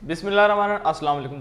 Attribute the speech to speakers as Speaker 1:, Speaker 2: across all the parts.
Speaker 1: अस्सलाम वालेकुम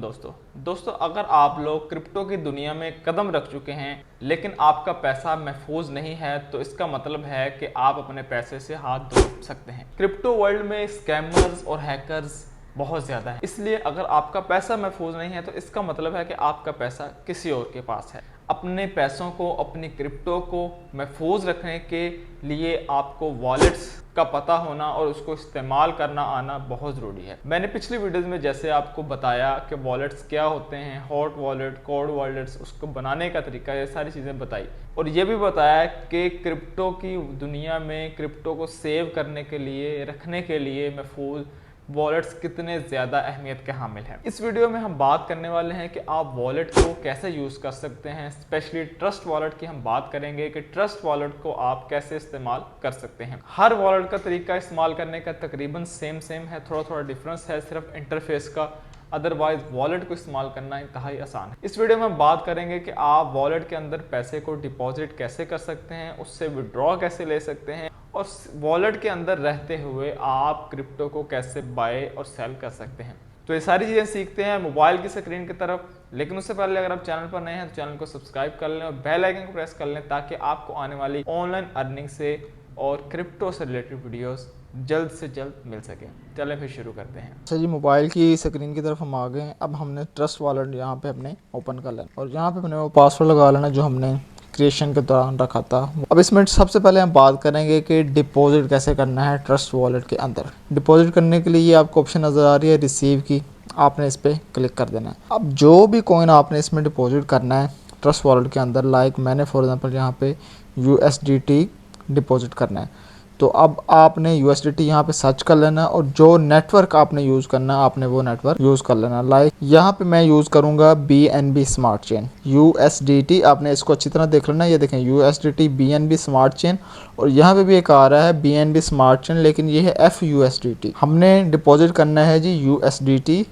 Speaker 1: दोस्तों अगर आप लोग क्रिप्टो की दुनिया में कदम रख चुके हैं लेकिन आपका पैसा महफूज नहीं है तो इसका मतलब है कि आप अपने पैसे से हाथ धो सकते हैं। क्रिप्टो वर्ल्ड में स्कैमर्स और हैकर्स बहुत ज़्यादा है, इसलिए अगर आपका पैसा महफूज नहीं है तो इसका मतलब है कि आपका पैसा किसी और के पास है। अपने पैसों को, अपनी क्रिप्टो को महफूज रखने के लिए आपको वॉलेट्स का पता होना और उसको इस्तेमाल करना आना बहुत ज़रूरी है। मैंने पिछली वीडियोस में जैसे आपको बताया कि वॉलेट्स क्या होते हैं, हॉट वॉलेट, कोल्ड वॉलेट्स, उसको बनाने का तरीका, ये सारी चीज़ें बताई और ये भी बताया कि क्रिप्टो की दुनिया में क्रिप्टो को सेव करने के लिए, रखने के लिए महफूज वॉलेट्स कितने ज़्यादा अहमियत के हामिल हैं। इस वीडियो में हम बात करने वाले हैं कि आप वॉलेट को कैसे यूज़ कर सकते हैं। स्पेशली ट्रस्ट वॉलेट की हम बात करेंगे कि ट्रस्ट वॉलेट को आप कैसे इस्तेमाल कर सकते हैं। हर वॉलेट का तरीका इस्तेमाल करने का तकरीबन सेम है, थोड़ा डिफरेंस है सिर्फ इंटरफेस का, अदरवाइज वॉलेट को इस्तेमाल करना इंतहाई आसान है। इस वीडियो में हम बात करेंगे कि आप वॉलेट के अंदर पैसे को डिपॉजिट कैसे कर सकते हैं, उससे विड्रॉ कैसे ले सकते हैं और वॉलेट के अंदर रहते हुए आप क्रिप्टो को कैसे बाय और सेल कर सकते हैं। तो ये सारी चीज़ें सीखते हैं मोबाइल की स्क्रीन की तरफ, लेकिन उससे पहले अगर आप चैनल पर नए हैं तो चैनल को सब्सक्राइब कर लें और बेल आइकन को प्रेस कर लें ताकि आपको आने वाली ऑनलाइन अर्निंग से और क्रिप्टो से रिलेटेड वीडियोस जल्द से जल्द मिल सके। चलें फिर शुरू करते हैं।
Speaker 2: अच्छा जी, मोबाइल की स्क्रीन की तरफ हम आ गए हैं। अब हमने ट्रस्ट वॉलेट यहाँ पे अपने ओपन कर लेना और यहाँ पे अपने वो पासवर्ड लगा लेना जो हमने क्रिएशन के दौरान रखा था। अब इसमें सबसे पहले हम बात करेंगे कि डिपॉजिट कैसे करना है ट्रस्ट वॉलेट के अंदर। डिपॉजिट करने के लिए ये आपको ऑप्शन नज़र आ रही है रिसीव की, आपने इस पर क्लिक कर देना है। अब जो भी कॉइन आपने इसमें डिपॉजिट करना है ट्रस्ट वॉलेट के अंदर, लाइक मैंने फॉर एग्जांपल यहाँ पे USDT डिपॉजिट करना है, तो अब आपने USDT यहाँ पे सर्च कर लेना और जो नेटवर्क आपने यूज़ करना है आपने वो नेटवर्क यूज़ कर लेना। लाइक यहाँ पे मैं यूज़ करूँगा BNB स्मार्ट चेन। USDT आपने इसको अच्छी तरह देख लेना, ये देखें USDT BNB स्मार्ट चेन और यहाँ पे भी एक आ रहा है BNB स्मार्ट चेन, लेकिन ये है FUSDT। हमने डिपॉजिट करना है जी USDT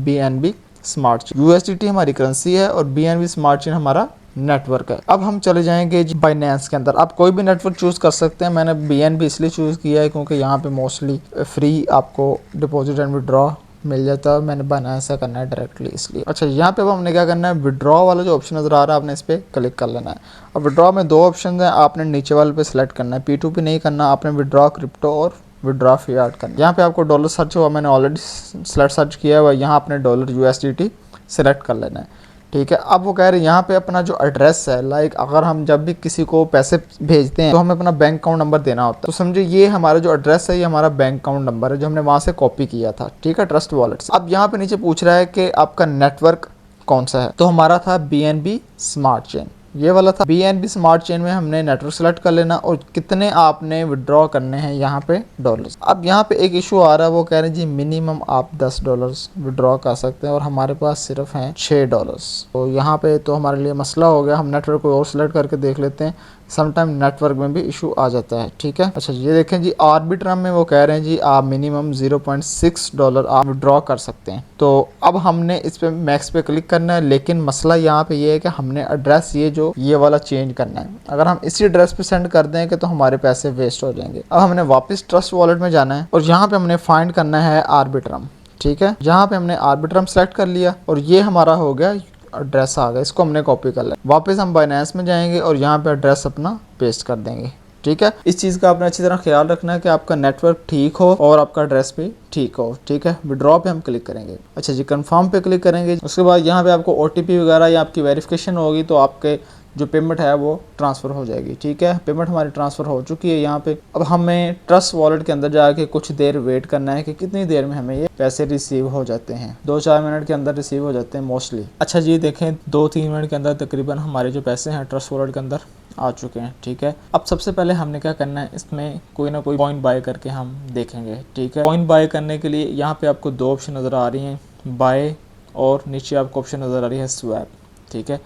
Speaker 2: BNB smart chain. USDT हमारी करेंसी है और BNB स्मार्ट चेन हमारा नेटवर्क है। अब हम चले जाएंगे बाइनेंस के अंदर। आप कोई भी नेटवर्क चूज़ कर सकते हैं, मैंने BNB इसलिए चूज़ किया है क्योंकि यहाँ पे मोस्टली फ्री आपको डिपॉजिट एंड विड्रॉ मिल जाता है। मैंने बाइनेंस से करना है डायरेक्टली इसलिए। अच्छा, यहाँ पे अब हमने क्या करना है, विड्रॉ वाला जो ऑप्शन नज़र आ रहा है आपने इस पर क्लिक कर लेना है। अब विड्रॉ में दो ऑप्शन हैं, आपने नीचे वाले पे सिलेक्ट करना है। P2P नहीं करना, आपने विड्रॉ क्रिप्टो और विड्रॉ फियाट करना है। यहाँ पे आपको डॉलर सर्च हुआ, मैंने ऑलरेडी सर्च किया हुआ, यहाँ आपने डॉलर USDT सेलेक्ट कर लेना है। ठीक है, अब वो कह रहे हैं यहाँ पे अपना जो एड्रेस है, लाइक अगर हम जब भी किसी को पैसे भेजते हैं तो हमें अपना बैंक अकाउंट नंबर देना होता है। तो समझे ये हमारा जो एड्रेस है ये हमारा बैंक अकाउंट नंबर है जो हमने वहाँ से कॉपी किया था। ठीक है, ट्रस्ट वॉलेट से। अब यहाँ पे नीचे पूछ रहा है कि आपका नेटवर्क कौन सा है, तो हमारा था BNB स्मार्ट चेन, ये वाला था। BNB स्मार्ट चेन में हमने नेटवर्क सेलेक्ट कर लेना और कितने आपने विड्रॉ करने हैं यहाँ पे डॉलर्स। अब यहाँ पे एक इशू आ रहा है, वो कह रहे हैं जी मिनिमम आप $10 विड्रॉ कर सकते हैं और हमारे पास सिर्फ हैं $6। तो यहाँ पे तो हमारे लिए मसला हो गया। हम नेटवर्क को और सिलेक्ट करके देख लेते हैं, समटाइम नेटवर्क में भी इशू आ जाता है। ठीक है, अच्छा ये देखें जी आर्बिट्रम में वो कह रहे हैं जी आप मिनिमम $0.6 आप विड्रॉ कर सकते हैं। तो अब हमने इस पे मैक्स पे क्लिक करना है, लेकिन मसला यहाँ पे ये है कि हमने एड्रेस ये वाला चेंज करना है। अगर हम इसी एड्रेस पे सेंड कर दें कि तो हमारे पैसे वेस्ट हो जाएंगे। अब हमने वापस ट्रस्ट वॉलेट में जाना है और यहाँ पे हमने फाइंड करना है आर्बिट्रम। ठीक है, यहाँ पे हमने आर्बिट्रम सेलेक्ट कर लिया और ये हमारा हो गया एड्रेस आ गया, इसको हमने कॉपी कर लिया। वापस हम बाइनेंस में जाएंगे और यहाँ पे एड्रेस अपना पेस्ट कर देंगे। ठीक है, इस चीज़ का आपने अच्छी तरह ख्याल रखना है कि आपका नेटवर्क ठीक हो और आपका एड्रेस भी ठीक हो। ठीक है, विड्रॉ पे हम क्लिक करेंगे। अच्छा जी, कंफर्म पे क्लिक करेंगे। उसके बाद यहाँ पे आपको OTP वगैरह या आपकी वेरिफिकेशन होगी तो आपके जो पेमेंट है वो ट्रांसफ़र हो जाएगी। ठीक है, पेमेंट हमारी ट्रांसफ़र हो चुकी है यहाँ पे। अब हमें ट्रस्ट वॉलेट के अंदर जाके कुछ देर वेट करना है कि कितनी देर में हमें ये पैसे रिसीव हो जाते हैं। 2-4 मिनट के अंदर रिसीव हो जाते हैं मोस्टली। अच्छा जी, देखें 2-3 मिनट के अंदर तकरीबन हमारे जो पैसे हैं ट्रस्ट वॉलेट के अंदर आ चुके हैं। ठीक है, अब सबसे पहले हमने क्या करना है, इसमें कोई ना कोई कॉइन बाय करके हम देखेंगे। ठीक है, कॉइन बाय करने के लिए यहाँ पे आपको दो ऑप्शन नज़र आ रही हैं, बाय और नीचे आपको ऑप्शन नज़र आ रही है स्वैप। ठीक है,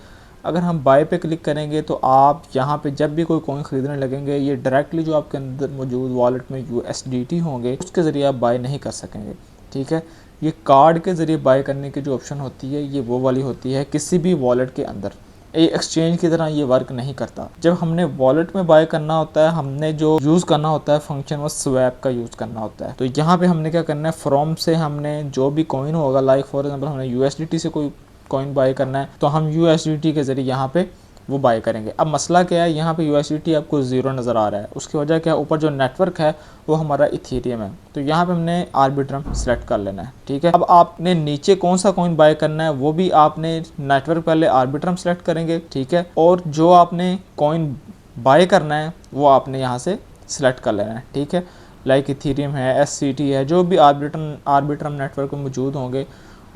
Speaker 2: अगर हम बाय पे क्लिक करेंगे तो आप यहाँ पे जब भी कोई कॉइन ख़रीदने लगेंगे ये डायरेक्टली जो आपके अंदर मौजूद वॉलेट में USDT होंगे उसके ज़रिए आप बाय नहीं कर सकेंगे। ठीक है, ये कार्ड के ज़रिए बाय करने की जो ऑप्शन होती है ये वो वाली होती है किसी भी वॉलेट के अंदर। ये एक्सचेंज की तरह ये वर्क नहीं करता। जब हमने वॉलेट में बाय करना होता है, हमने जो यूज़ करना होता है फंक्शन वो स्वैप का यूज़ करना होता है। तो यहाँ पे हमने क्या करना है, फ्रॉम से हमने जो भी कॉइन होगा, लाइक फॉर एग्जांपल हमने यूएसडीटी से कोई कॉइन बाय करना है तो हम यूएसडीटी के ज़रिए यहाँ पे वो बाय करेंगे। अब मसला क्या है, यहाँ पे यूएसडीटी आपको ज़ीरो नज़र आ रहा है। उसकी वजह क्या है, ऊपर जो नेटवर्क है वो हमारा इथेरियम है। तो यहाँ पे हमने आर्बिट्रम सेलेक्ट कर लेना है, ठीक है। अब आपने नीचे कौन सा कॉइन बाय करना है वो भी आपने नेटवर्क पहले आर्बिट्रम सेलेक्ट करेंगे, ठीक है। और जो आपने कॉइन बाय करना है वो आपने यहाँ से सिलेक्ट कर लेना है, ठीक है। लाइक इथेरियम है, एससीटी है, जो भी आर्बिट्रम नेटवर्क में मौजूद होंगे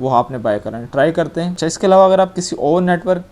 Speaker 2: वो आपने बाय करना है। ट्राई करते हैं। अच्छा, इसके अलावा अगर आप किसी और नेटवर्क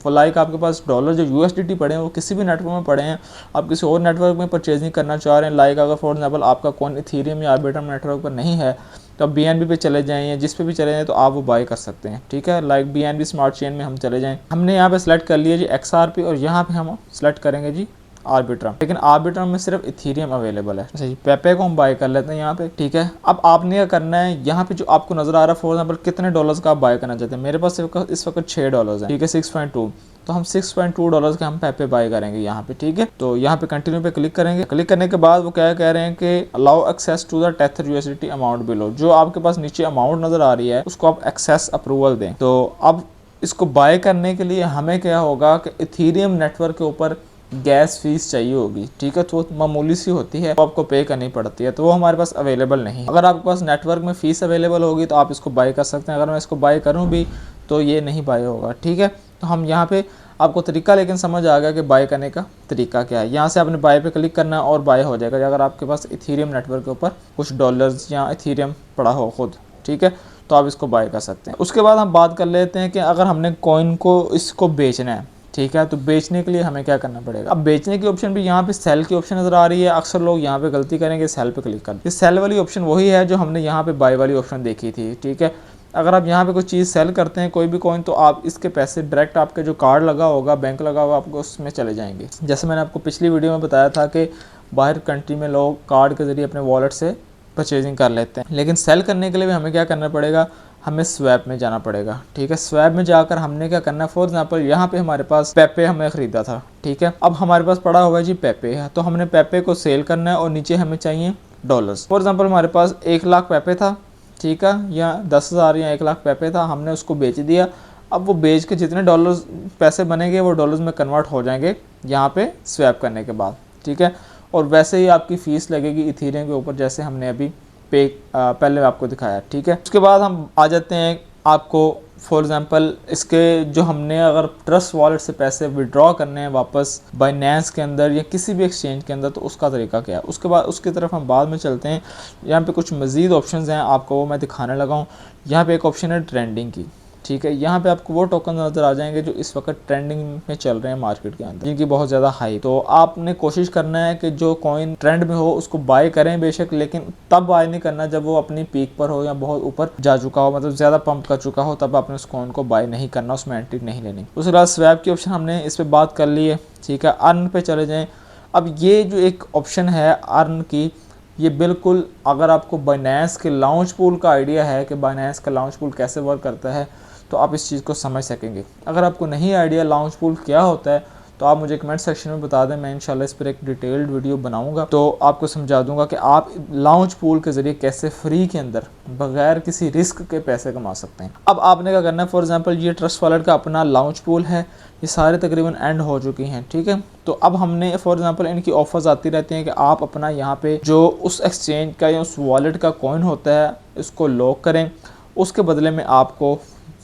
Speaker 2: लाइक आपके पास डॉलर जो यूएसडीटी पड़े हैं वो किसी भी नेटवर्क में पड़े हैं, आप किसी और नेटवर्क में परचेजिंग करना चाह रहे हैं, लाइक अगर फॉर एग्जांपल आपका कौन इथेरियम या आर्बिट्रम नेटवर्क पर नहीं है तो आप बीएनबी पे चले जाएं या जिस पे भी चले जाएं तो आप वो बाय कर सकते हैं, ठीक है। लाइक बीएनबी स्मार्ट चेन में हम चले जाएं, हमने यहाँ पे सेलेक्ट कर लिया जी एक्सआरपी और यहाँ पे हम सेलेक्ट करेंगे जी आर्बिट्रम, लेकिन आर्बिट्रम में सिर्फ इथेरियम अवेलेबल है। अच्छा जी, पेपे को हम बाय कर लेते हैं यहाँ पे, ठीक है। अब आपने क्या करना है, यहाँ पे जो आपको नजर आ रहा है फॉर एग्जांपल कितने डॉलर्स का आप बाय करना चाहते हैं, मेरे पास इस वक्त $6 है, ठीक है, 6.2, तो हम $6.2 के हम पेपे बाय करेंगे यहाँ पे, ठीक है। तो यहाँ पे कंटिन्यू पे क्लिक करेंगे। क्लिक करने के बाद वो क्या कह रहे हैं कि allow access to the tether USDT amount below, जो आपके पास नीचे अमाउंट नजर आ रही है उसको आप एक्सेस अप्रूवल दें। तो अब इसको बाय करने के लिए हमें क्या होगा कि इथेरियम नेटवर्क के ऊपर गैस फीस चाहिए होगी, ठीक है। तो मामूली सी होती है, तो आपको पे करनी पड़ती है, तो वो हमारे पास अवेलेबल नहीं है। अगर आपके पास नेटवर्क में फीस अवेलेबल होगी तो आप इसको बाय कर सकते हैं। अगर मैं इसको बाय करूं भी तो ये नहीं बाय होगा, ठीक है। तो हम यहाँ पे आपको तरीका लेकिन समझ आ गया कि बाय करने का तरीका क्या है। यहाँ से आपने बाय पे क्लिक करना है और बाय हो जाएगा अगर आपके पास इथेरियम नेटवर्क के ऊपर कुछ डॉलर्स या इथेरियम पड़ा हो खुद, ठीक है, तो आप इसको बाय कर सकते हैं। उसके बाद हम बात कर लेते हैं कि अगर हमने कॉइन को इसको बेचना है, ठीक है, तो बेचने के लिए हमें क्या करना पड़ेगा। अब बेचने की ऑप्शन भी यहाँ पे सेल की ऑप्शन नजर आ रही है। अक्सर लोग यहाँ पे गलती करेंगे, सेल पे क्लिक कर। सेल वाली ऑप्शन वही है जो हमने यहाँ पे बाय वाली ऑप्शन देखी थी, ठीक है। अगर आप यहाँ पे कोई चीज़ सेल करते हैं कोई भी कॉइन, तो आप इसके पैसे डायरेक्ट आपके जो कार्ड लगा होगा, बैंक लगा होगा, आपको उसमें चले जाएंगे। जैसे मैंने आपको पिछली वीडियो में बताया था कि बाहर कंट्री में लोग कार्ड के जरिए अपने वॉलेट से परचेजिंग कर लेते हैं, लेकिन सेल करने के लिए भी हमें क्या करना पड़ेगा, हमें स्वैप में जाना पड़ेगा, ठीक है। स्वैप में जाकर हमने क्या करना है, फॉर एग्जांपल यहाँ पे हमारे पास पेपे हमने खरीदा था, ठीक है। अब हमारे पास पड़ा हुआ है जी पेपे है, तो हमने पेपे को सेल करना है और नीचे हमें चाहिए डॉलर्स। फॉर एग्जांपल हमारे पास 1 लाख पेपे था, ठीक है, या 10,000 या 1 लाख पेपे था, हमने उसको बेच दिया। अब वो बेच के जितने डॉलर्स पैसे बनेंगे वो डॉलर्स में कन्वर्ट हो जाएंगे यहाँ पे स्वैप करने के बाद, ठीक है। और वैसे ही आपकी फ़ीस लगेगी इथेरियम के ऊपर, जैसे हमने अभी पहले आपको दिखाया, ठीक है। उसके बाद हम आ जाते हैं आपको फॉर एग्जांपल इसके जो हमने अगर ट्रस्ट वॉलेट से पैसे विड्रॉ करने हैं वापस बाइनेंस के अंदर या किसी भी एक्सचेंज के अंदर, तो उसका तरीका क्या है। उसके बाद उसकी तरफ हम बाद में चलते हैं। यहाँ पे कुछ मज़ीद ऑप्शंस हैं, आपको वो मैं दिखाने लगा हूँ। यहाँ पे एक ऑप्शन है ट्रेंडिंग की, ठीक है। यहाँ पे आपको वो टोकन नज़र आ जाएंगे जो इस वक्त ट्रेंडिंग में चल रहे हैं मार्केट के अंदर, जिनकी बहुत ज़्यादा हाई। तो आपने कोशिश करना है कि जो कॉइन ट्रेंड में हो उसको बाय करें बेशक, लेकिन तब बाय नहीं करना जब वो अपनी पीक पर हो या बहुत ऊपर जा चुका हो, मतलब ज़्यादा पंप कर चुका हो, तब आपने उस कॉइन को बाय नहीं करना, उसमें एंट्री नहीं लेनी। उसके बाद स्वैप की ऑप्शन हमने इस पर बात कर ली है, ठीक है। अर्न पे चले जाएँ। अब ये जो एक ऑप्शन है अर्न की, ये बिल्कुल अगर आपको बाइनेंस के लॉन्च पूल का आइडिया है कि बाइनेंस का लॉन्च पूल कैसे वर्क करता है, तो आप इस चीज़ को समझ सकेंगे। अगर आपको नहीं आइडिया लॉन्च पूल क्या होता है तो आप मुझे कमेंट सेक्शन में बता दें, मैं इंशाल्लाह इस पर एक डिटेल्ड वीडियो बनाऊंगा, तो आपको समझा दूंगा कि आप लॉन्च पूल के ज़रिए कैसे फ्री के अंदर बगैर किसी रिस्क के पैसे कमा सकते हैं। अब आपने क्या करना है, फॉर एग्जांपल ये ट्रस्ट वॉलेट का अपना लॉन्च पूल है, ये सारे तकरीबन एंड हो चुकी हैं, ठीक है। तो अब हमने फॉर एग्जांपल इनकी ऑफर्स आती रहती हैं कि आप अपना यहाँ पे जो उस एक्सचेंज का या उस वॉलेट का कॉइन होता है इसको लॉक करें, उसके बदले में आपको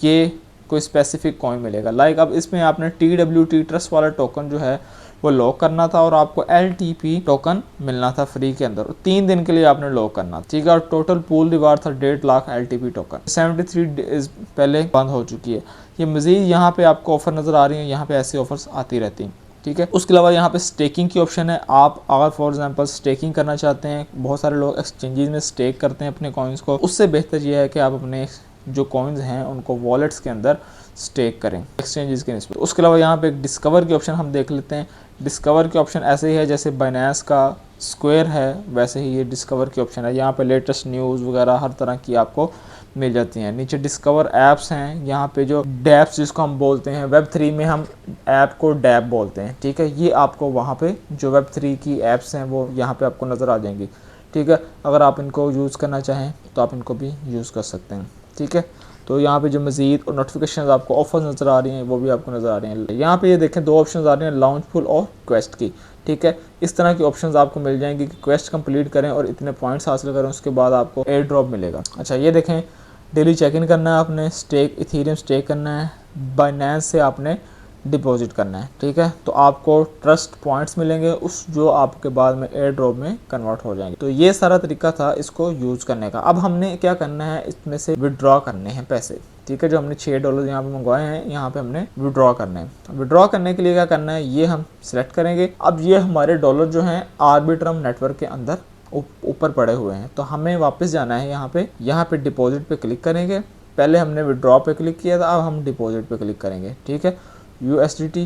Speaker 2: ये कोई स्पेसिफिक कॉइन मिलेगा। लाइक अब इसमें आपने TWT ट्रस्ट वाला टोकन जो है वो लॉक करना था और आपको LTP टोकन मिलना था फ्री के अंदर, 3 दिन के लिए आपने लॉक करना, ठीक है। और टोटल पूल रिवार्ड था 1.5 लाख LTP टोकन। 73 डेज पहले बंद हो चुकी है। ये मज़ीद यहाँ पे आपको ऑफर नज़र आ रही है, यहाँ पे ऐसी ऑफर्स आती रहती हैं, ठीक है। उसके अलावा यहाँ पे स्टेकिंग की ऑप्शन है। आप अगर फॉर एग्जांपल स्टेकिंग करना चाहते हैं, बहुत सारे लोग एक्सचेंजेस में स्टेक करते हैं अपने कॉइन्स को, उससे बेहतर यह है कि आप अपने जो कॉइन्स हैं उनको वॉलेट्स के अंदर स्टेक करें एक्सचेंजेस के निस्बत। उसके अलावा यहाँ पे एक डिस्कवर की ऑप्शन हम देख लेते हैं। डिस्कवर की ऑप्शन ऐसे ही है जैसे बाइनेंस का स्क्वायर है, वैसे ही ये डिस्कवर की ऑप्शन है। यहाँ पे लेटेस्ट न्यूज़ वगैरह हर तरह की आपको मिल जाती हैं। नीचे डिस्कवर ऐप्स हैं, यहाँ पे जो डैप्स जिसको हम बोलते हैं, वेब3 में हम ऐप को डैप बोलते हैं, ठीक है। ये आपको वहाँ पे जो वेब3 की ऐप्स हैं वो यहाँ पे आपको नज़र आ जाएंगी, ठीक है। अगर आप इनको यूज़ करना चाहें तो आप इनको भी यूज़ कर सकते हैं, ठीक है। तो यहाँ पे जो मज़ीद और नोटिफिकेशन आपको ऑफर नज़र आ रही हैं वो भी आपको नज़र आ रही हैं। यहाँ पे ये देखें 2 ऑप्शन आ रहे हैं, लॉन्च पुल और क्वेस्ट की, ठीक है। इस तरह की ऑप्शंस आपको मिल जाएंगी कि क्वेस्ट कंप्लीट करें और इतने पॉइंट्स हासिल करें, उसके बाद आपको एयर ड्रॉप मिलेगा। अच्छा, ये देखें डेली चेक इन करना है आपने, स्टेक इथेरियम स्टेक करना है, बाइनेंस से आपने डिपॉजिट करना है, ठीक है। तो आपको ट्रस्ट पॉइंट्स मिलेंगे उस जो आपके बाद में एयर ड्रॉप में कन्वर्ट हो जाएंगे। तो ये सारा तरीका था इसको यूज़ करने का। अब हमने क्या करना है, इसमें से विड्रॉ करने हैं पैसे, ठीक है। जो हमने $6 यहाँ पे मंगवाए हैं, यहाँ पे हमने विड्रॉ करने हैं। विड्रॉ करने के लिए क्या करना है, ये हम सिलेक्ट करेंगे। अब ये हमारे डॉलर जो हैं आर्बिट्रम नेटवर्क के अंदर ऊपर पड़े हुए हैं, तो हमें वापस जाना है। यहाँ पे डिपॉजिट पे क्लिक करेंगे। पहले हमने विड्रॉ पे क्लिक किया था, अब हम डिपॉजिट पे क्लिक करेंगे, ठीक है। USDT,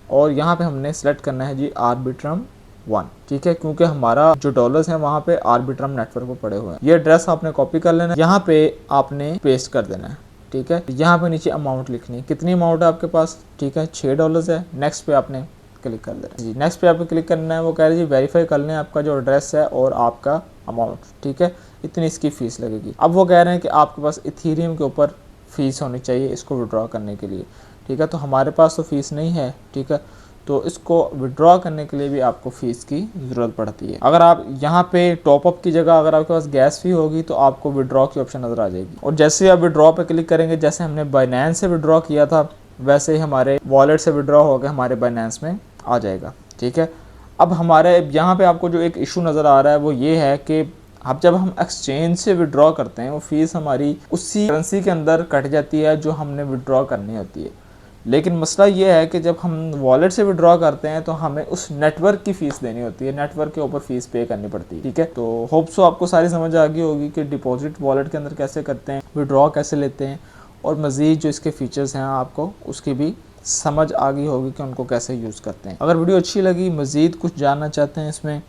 Speaker 2: और यहाँ पे हमने सेलेक्ट करना है जी आर्बिट्रम 1, ठीक है, क्योंकि हमारा जो डॉलर्स हैं वहाँ पे आर्बिट्रम नेटवर्क पे पड़े हुए हैं। ये एड्रेस आपने कॉपी कर लेना है, यहाँ पे आपने पेस्ट कर देना है, ठीक है। यहाँ पे नीचे अमाउंट लिखनी है, कितनी अमाउंट है आपके पास, ठीक है, $6 है। नेक्स्ट पे आपने क्लिक कर देना जी। नेक्स्ट पे आपको क्लिक करना है, वो कह रहे जी वेरीफाई कर लें आपका जो एड्रेस है और आपका अमाउंट, ठीक है, इतनी इसकी फ़ीस लगेगी। अब वो कह रहे हैं कि आपके पास इथेरियम के ऊपर फ़ीस होनी चाहिए इसको विड्रॉ करने के लिए, ठीक है। तो हमारे पास तो फ़ीस नहीं है, ठीक है। तो इसको विड्रॉ करने के लिए भी आपको फ़ीस की ज़रूरत पड़ती है। अगर आप यहाँ पे टॉपअप की जगह अगर आपके पास गैस फी होगी तो आपको विड्रॉ की ऑप्शन नज़र आ जाएगी, और जैसे आप विड्रॉ पे क्लिक करेंगे, जैसे हमने बाइनेंस से विड्रॉ किया था वैसे ही हमारे वॉलेट से विड्रॉ होकर हमारे बाइनेंस में आ जाएगा, ठीक है। अब हमारे यहाँ पे आपको जो एक इशू नज़र आ रहा है वो ये है कि अब जब हम एक्सचेंज से विड्रॉ करते हैं वो फ़ीस हमारी उसी करेंसी के अंदर कट जाती है जो हमने विड्रॉ करनी होती है। लेकिन मसला ये है कि जब हम वॉलेट से विड्रॉ करते हैं तो हमें उस नेटवर्क की फ़ीस देनी होती है, नेटवर्क के ऊपर फ़ीस पे करनी पड़ती है, ठीक है। तो होप सो आपको सारी समझ आ गई होगी कि डिपॉजिट वॉलेट के अंदर कैसे करते हैं, विड्रॉ कैसे लेते हैं, और मज़ीद जो इसके फ़ीचर्स हैं आपको उसकी भी समझ आ गई होगी कि उनको कैसे यूज़ करते हैं। अगर वीडियो अच्छी लगी, मज़ीद कुछ जानना चाहते हैं इसमें,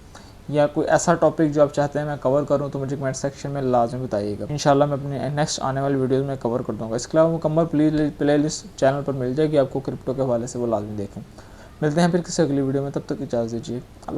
Speaker 2: या कोई ऐसा टॉपिक जो आप चाहते हैं मैं कवर करूं, तो मुझे कमेंट सेक्शन में लाजमी बताइएगा। इंशाल्लाह मैं अपने नेक्स्ट आने वाली वीडियोस में कवर कर दूंगा। इसके अलावा मुकम्मल प्लेलिस्ट चैनल पर मिल जाएगी आपको क्रिप्टो के हवाले से, वो लाजमी देखें। मिलते हैं फिर किसी अगली वीडियो में, तब तक इजाज़त दीजिए। अल्लाह।